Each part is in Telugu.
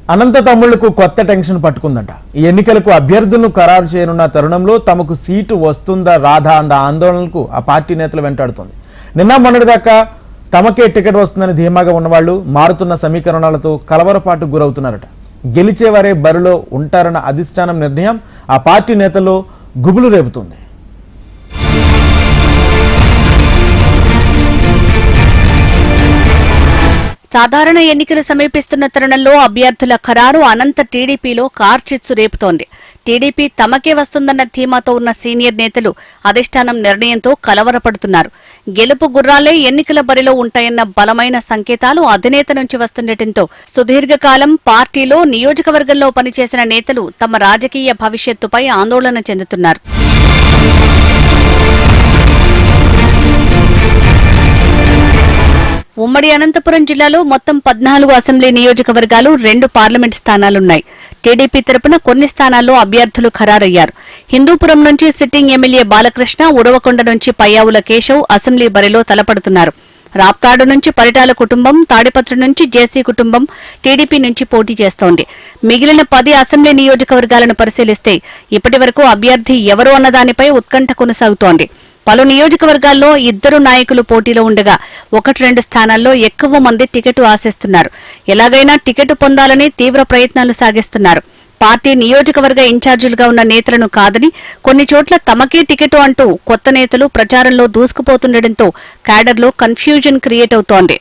అనంత తమ్ముళ్లకు కొత్త టెన్షన్ పట్టుకుందట. ఈ ఎన్నికలకు అభ్యర్థులను ఖరారు చేయనున్న తరుణంలో తమకు సీటు వస్తుందా రాదా అన్న ఆందోళనలకు ఆ పార్టీ నేతలు వెంటాడుతోంది. నిన్న మొన్నటిదాకా తమకే టికెట్ వస్తుందని ధీమాగా ఉన్నవాళ్లు మారుతున్న సమీకరణాలతో కలవరపాటుకు గురవుతున్నారట. గెలిచేవారే బరిలో ఉంటారన్న అధిష్టానం నిర్ణయం ఆ పార్టీ నేతల్లో గుబులు రేపుతుంది. సాధారణ ఎన్నికలు సమీపిస్తున్న తరుణంలో అభ్యర్థుల ఖరారు అనంత టీడీపీలో కార్చిచ్చు రేపుతోంది. టీడీపీ తమకే వస్తుందన్న ధీమాతో ఉన్న సీనియర్ నేతలు అధిష్టానం నిర్ణయంతో కలవరపడుతున్నారు. గెలుపు గుర్రాలే ఎన్నికల బరిలో ఉంటాయన్న బలమైన సంకేతాలు అధినేత నుంచి వస్తుండటంతో సుదీర్ఘకాలం పార్టీలో నియోజకవర్గంలో పనిచేసిన నేతలు తమ రాజకీయ భవిష్యత్తుపై ఆందోళన చెందుతున్నారు. ఉమ్మడి అనంతపురం జిల్లాలో మొత్తం 14 అసెంబ్లీ నియోజకవర్గాలు, 2 పార్లమెంట్ స్థానాలున్నాయి. టీడీపీ తరపున కొన్ని స్థానాల్లో అభ్యర్థులు ఖరారయ్యారు. హిందూపురం నుంచి సిట్టింగ్ ఎమ్మెల్యే బాలకృష్ణ, ఉడవకొండ నుంచి పయ్యావుల కేశవ్ అసెంబ్లీ బరిలో తలపడుతున్నారు. రాప్తాడు నుంచి పరిటాల కుటుంబం, తాడిపత్రి నుంచి జేసీ కుటుంబం టీడీపీ నుంచి పోటీ చేస్తోంది. మిగిలిన 10 అసెంబ్లీ నియోజకవర్గాలను పరిశీలిస్తే ఇప్పటివరకు అభ్యర్థి ఎవరు అన్నదానిపై ఉత్కంఠ కొనసాగుతోంది. పలు నియోజకవర్గాల్లో 2 నాయకులు పోటీలో ఉండగా 1-2 స్థానాల్లో ఎక్కువ మంది టికెట్ ఆశిస్తున్నారు. ఎలాగైనా టికెట్ పొందాలని తీవ్ర ప్రయత్నాలు సాగిస్తున్నారు. పార్టీ నియోజకవర్గ ఇన్ఛార్జీలుగా ఉన్న నేతలను కాదని కొన్ని చోట్ల తమకే టికెట్ అంటూ కొత్త నేతలు ప్రచారంలో దూసుకుపోతుండటంతో క్యాడర్లో కన్ఫ్యూజన్ క్రియేట్ అవుతోంది.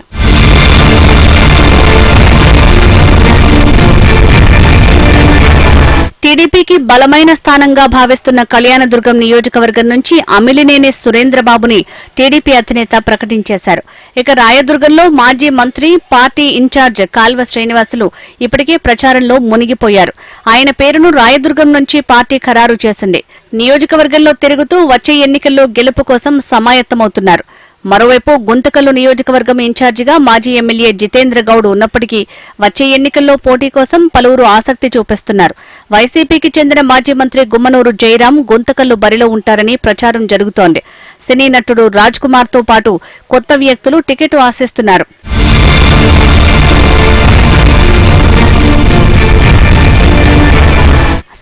టీడీపీకి బలమైన స్థానంగా భావిస్తున్న కళ్యాణదుర్గం నియోజకవర్గం నుంచి అమిలినేని సురేంద్రబాబుని టీడీపీ అధినేత ప్రకటించేశారు. ఇక రాయదుర్గంలో మాజీ మంత్రి, పార్టీ ఇన్ఛార్జ్ కాల్వ శ్రీనివాసులు ఇప్పటికే ప్రచారంలో మునిగిపోయారు. ఆయన పేరును రాయదుర్గం నుంచి పార్టీ ఖరారు చేసింది. నియోజకవర్గంలో తిరుగుతూ వచ్చే ఎన్నికల్లో గెలుపు కోసం సమాయత్తమవుతున్నారు. మరోవైపు గుంతకల్లు నియోజకవర్గం ఇన్ఛార్జిగా మాజీ ఎమ్మెల్యే జితేంద్ర గౌడ్ ఉన్నప్పటికీ వచ్చే ఎన్నికల్లో పోటీ కోసం పలువురు ఆసక్తి చూపిస్తున్నారు. వైసీపీకి చెందిన మాజీ మంత్రి గుమ్మనూరు జయరాం గుంతకల్లు బరిలో ఉంటారని ప్రచారం జరుగుతోంది. సినీ నటుడు రాజ్ కుమార్ తో పాటు కొత్త వ్యక్తులు టికెట్ ఆశిస్తున్నారు.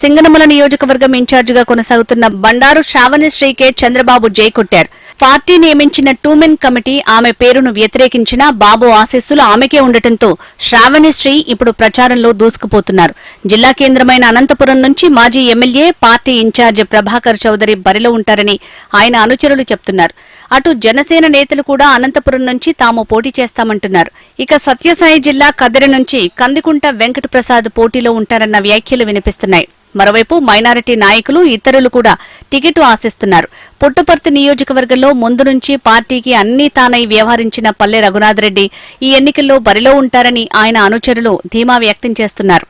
సింగనమల నియోజకవర్గం ఇన్ఛార్జిగా కొనసాగుతున్న బండారు శ్రావణిశ్రీకే చంద్రబాబు జై కొట్టారు. పార్టీ నియమించిన 2 కమిటీ ఆమె పేరును వ్యతిరేకించినా బాబు ఆశీస్సులు ఆమెకే ఉండటంతో శ్రావణిశ్రీ ఇప్పుడు ప్రచారంలో దూసుకుపోతున్నారు. జిల్లా కేంద్రమైన అనంతపురం నుంచి మాజీ MLA, party incharge Prabhakar Chowdary బరిలో ఉంటారని ఆయన అనుచరులు చెప్తున్నారు. అటు జనసేన నేతలు కూడా అనంతపురం నుంచి తాము పోటీ చేస్తామంటున్నారు. ఇక సత్యసాయి జిల్లా కదిరి నుంచి కందికుంట వెంకటప్రసాద్ పోటీలో ఉంటారన్న వ్యాఖ్యలు వినిపిస్తున్నాయి. మరోవైపు మైనారిటీ నాయకులు, ఇతరులు కూడా టికెట్ ఆశిస్తున్నారు. పుట్టపర్తి నియోజకవర్గంలో ముందు నుంచి పార్టీకి అన్నీ తానై వ్యవహరించిన పల్లె రఘునాథరెడ్డి ఈ ఎన్నికల్లో బరిలో ఉంటారని ఆయన అనుచరులు ధీమా వ్యక్తం చేస్తున్నారు.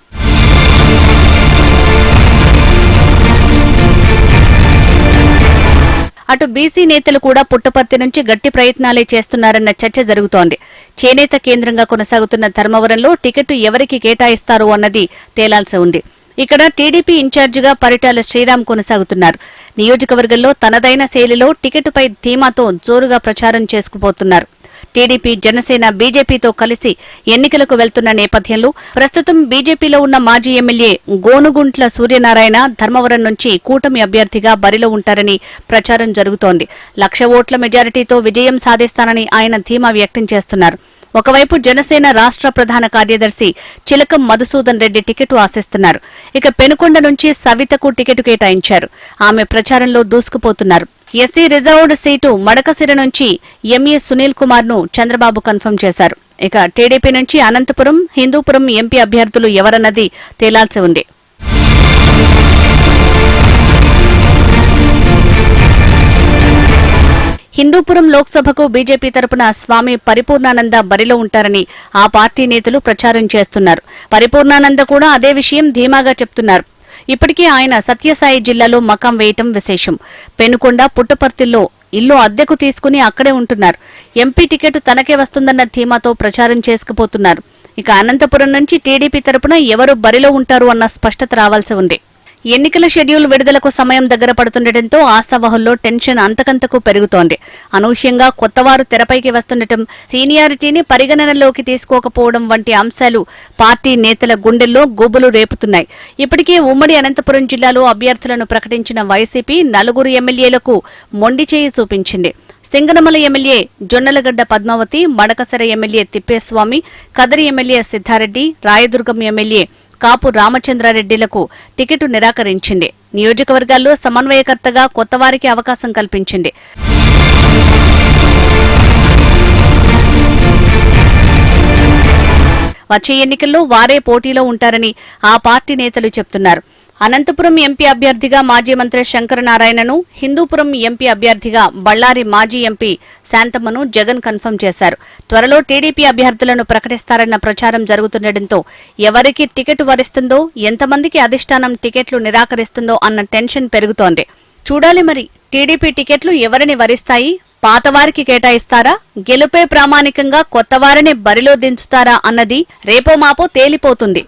అటు బీసీ నేతలు కూడా పుట్టపర్తి నుంచి గట్టి ప్రయత్నాలే చేస్తున్నారన్న చర్చ జరుగుతోంది. చేనేత కేంద్రంగా కొనసాగుతున్న ధర్మవరంలో టికెట్ ఎవరికి కేటాయిస్తారు అన్నది తేలాల్సి ఉంది. ఇక్కడ టీడీపీ ఇన్ఛార్జిగా పరిటాల శ్రీరామ్ కొనసాగుతున్నారు. నియోజకవర్గంలో తనదైన శైలిలో టికెట్పై ధీమాతో జోరుగా ప్రచారం చేసుకుపోతున్నారు. టీడీపీ, జనసేన, బీజేపీతో కలిసి ఎన్నికలకు వెళ్తున్న నేపథ్యంలో ప్రస్తుతం బీజేపీలో ఉన్న మాజీ ఎమ్మెల్యే గోనుగుంట్ల సూర్యనారాయణ ధర్మవరం నుంచి కూటమి అభ్యర్థిగా బరిలో ఉంటారని ప్రచారం జరుగుతోంది. 1,00,000 ఓట్ల మెజారిటీతో విజయం సాధిస్తానని ఆయన ధీమా వ్యక్తం చేస్తున్నారు. ఒకవైపు జనసేన రాష్ట్ర ప్రధాన కార్యదర్శి చిలకం మధుసూదన్ రెడ్డి టికెట్ ఆశిస్తున్నారు. ఇక పెనుకొండ నుంచి సవితకు టికెట్ కేటాయించారు. ఆమె ప్రచారంలో దూసుకుపోతున్నారు. ఎస్సీ రిజర్వ్డ్ సీటు మడకసిర నుంచి ఎంఏ సునీల్ కుమార్ ను చంద్రబాబు కన్ఫర్మ్ చేశారు. ఇక టీడీపీ నుంచి అనంతపురం, హిందూపురం ఎంపీ అభ్యర్థులు ఎవరన్నది తేలాల్సి ఉంది. హిందూపురం లోక్సభకు బీజేపీ తరపున స్వామి పరిపూర్ణానంద బరిలో ఉంటారని ఆ పార్టీ నేతలు ప్రచారం చేస్తున్నారు. పరిపూర్ణానంద కూడా అదే విషయం ధీమాగా చెప్తున్నారు. ఇప్పటికే ఆయన సత్యసాయి జిల్లాలో మకాం వేయటం విశేషం. పెనుకొండ, పుట్టపర్తిల్లో ఇల్లు అద్దెకు తీసుకుని అక్కడే ఉంటున్నారు. ఎంపీ టికెట్ తనకే వస్తుందన్న ధీమాతో ప్రచారం చేసుకుపోతున్నారు. ఇక అనంతపురం నుంచి టీడీపీ తరపున ఎవరు బరిలో ఉంటారు అన్న స్పష్టత రావాల్సి ఉంది. ఎన్నికల షెడ్యూల్ విడుదలకు సమయం దగ్గర పడుతుండటంతో ఆశావహుల్లో టెన్షన్ అంతకంతకు పెరుగుతోంది. అనూహ్యంగా కొత్తవారు తెరపైకి వస్తుండటం, సీనియారిటీని పరిగణనలోకి తీసుకోకపోవడం వంటి అంశాలు పార్టీ నేతల గుండెల్లో గుబులు రేపుతున్నాయి. ఇప్పటికే ఉమ్మడి అనంతపురం జిల్లాలో అభ్యర్థులను ప్రకటించిన వైసీపీ 4 ఎమ్మెల్యేలకు మొండి చేయి చూపించింది. Singanamala MLA Jonnalagadda Padmavathi, Madakasira MLA Thippeswamy, Kadiri MLA Siddhareddy, Rayadurgam MLA Kapu రామచంద్రారెడ్డిలకు టికెట్ నిరాకరించింది. నియోజకవర్గాల్లో సమన్వయకర్తగా కొత్తవారికి అవకాశం కల్పించింది. వచ్చే ఎన్నికల్లో వారే పోటీలో ఉంటారని ఆ పార్టీ నేతలు చెప్తున్నారు. అనంతపురం ఎంపీ అభ్యర్థిగా మాజీ మంత్రి శంకరనారాయణను, హిందూపురం ఎంపీ అభ్యర్థిగా బళ్లారి మాజీ ఎంపీ శాంతమ్మను జగన్ కన్ఫర్మ్ చేశారు. త్వరలో టీడీపీ అభ్యర్థులను ప్రకటిస్తారన్న ప్రచారం జరుగుతుండటంతో ఎవరికి టికెట్ వరిస్తుందో, ఎంతమందికి అధిష్టానం టికెట్లు నిరాకరిస్తుందో అన్న టెన్షన్ పెరుగుతోంది. చూడాలి మరి టీడీపీ టికెట్లు ఎవరిని వరిస్తాయి? పాతవారికి కేటాయిస్తారా? గెలుపే ప్రామాణికంగా కొత్తవారిని బరిలో దించుతారా అన్నది రేపో మాపో తేలిపోతుంది.